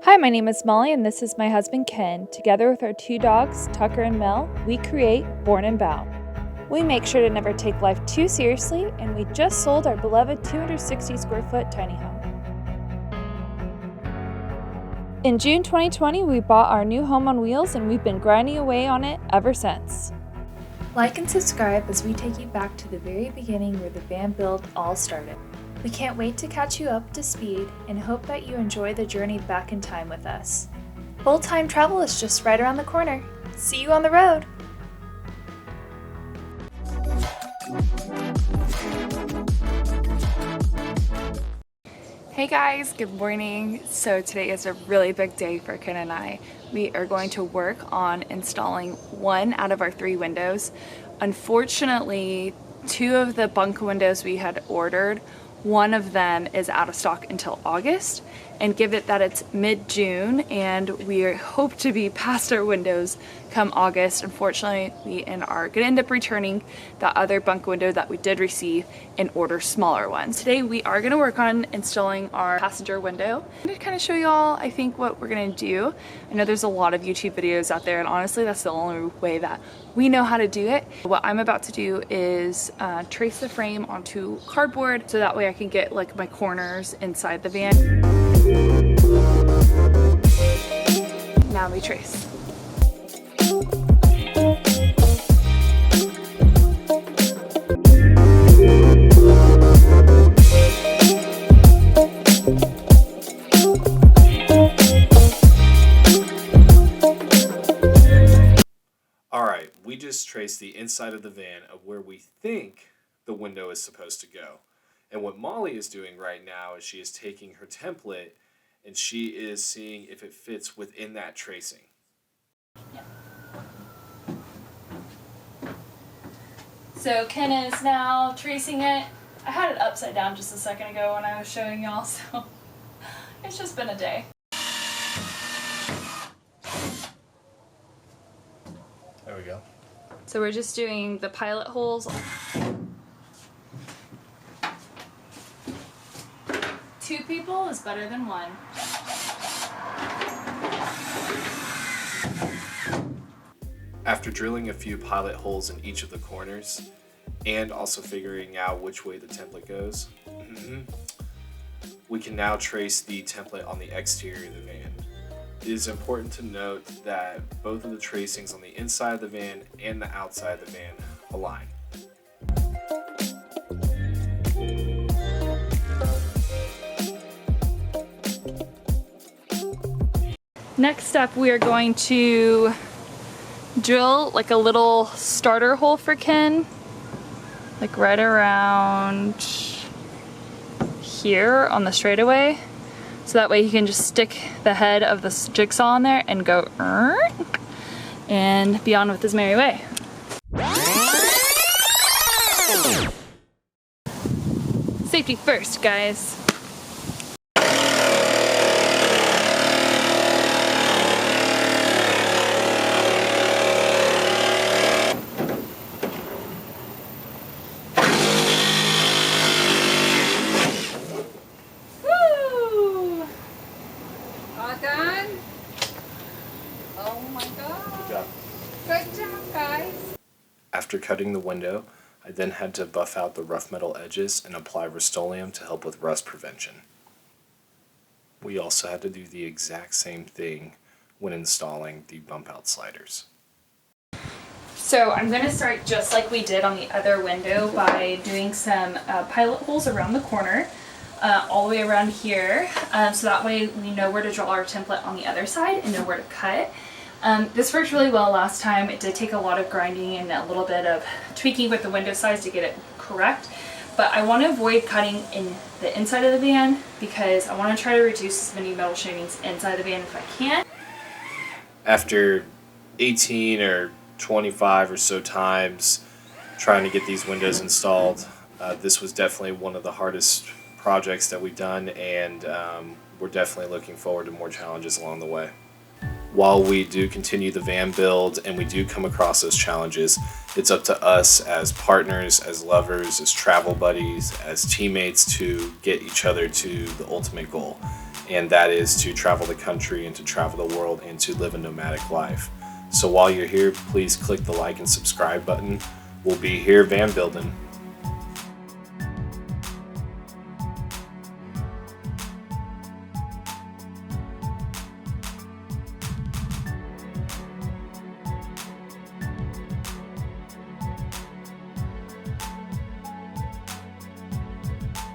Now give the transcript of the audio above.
Hi, my name is Molly and this is my husband Ken. Together with our two dogs, Tucker and Mel, we create Born and Bound. We make sure to never take life too seriously, and we just sold our beloved 260 square foot tiny home. In June 2020, we bought our new home on wheels and we've been grinding away on it ever since. Like and subscribe as we take you back to the very beginning where the van build all started. We can't wait to catch you up to speed and hope that you enjoy the journey back in time with us. Full-time travel is just right around the corner. See you on the road! Hey guys, good morning. So today is a really big day for Ken and I. We are going to work on installing one out of our 3 windows. Unfortunately, 2 of the bunk windows we had ordered, one of them is out of stock until August, and give it that it's mid-June and we hope to be past our windows come August. Unfortunately, we are going to end up returning the other bunk window that we did receive and order smaller ones. Today we are going to work on installing our passenger window. I'm going to kind of show y'all, I think, what we're going to do. I know there's a lot of YouTube videos out there, and honestly that's the only way that we know how to do it. What I'm about to do is trace the frame onto cardboard so that way I can get like my corners inside the van. Now we trace. Alright, we just traced the inside of the van of where we think the window is supposed to go. And what Molly is doing right now is she is taking her template and she is seeing if it fits within that tracing. So Ken is now tracing it. I had it upside down just a second ago when I was showing y'all, so it's just been a day. There we go. So we're just doing the pilot holes. 2 people is better than 1. After drilling a few pilot holes in each of the corners and also figuring out which way the template goes, we can now trace the template on the exterior of the van. It is important to note that both of the tracings on the inside of the van and the outside of the van align. Next up, we are going to drill like a little starter hole for Ken, like right around here on the straightaway, so that way he can just stick the head of the jigsaw in there and go and be on with his merry way. Safety first, guys. After cutting the window, I then had to buff out the rough metal edges and apply Rust-Oleum to help with rust prevention. We also had to do the exact same thing when installing the bump out sliders. So I'm going to start just like we did on the other window by doing some pilot holes around the corner, all the way around here, so that way we know where to draw our template on the other side and know where to cut. This worked really well last time. It did take a lot of grinding and a little bit of tweaking with the window size to get it correct, but I want to avoid cutting in the inside of the van because I want to try to reduce as many metal shavings inside the van if I can. After 18 or 25 or so times trying to get these windows installed, this was definitely one of the hardest projects that we've done, and we're definitely looking forward to more challenges along the way. While we do continue the van build and we do come across those challenges, it's up to us as partners, as lovers, as travel buddies, as teammates to get each other to the ultimate goal. and that is to travel the country and to travel the world and to live a nomadic life. So while you're here, please click the like and subscribe button. We'll be here van building.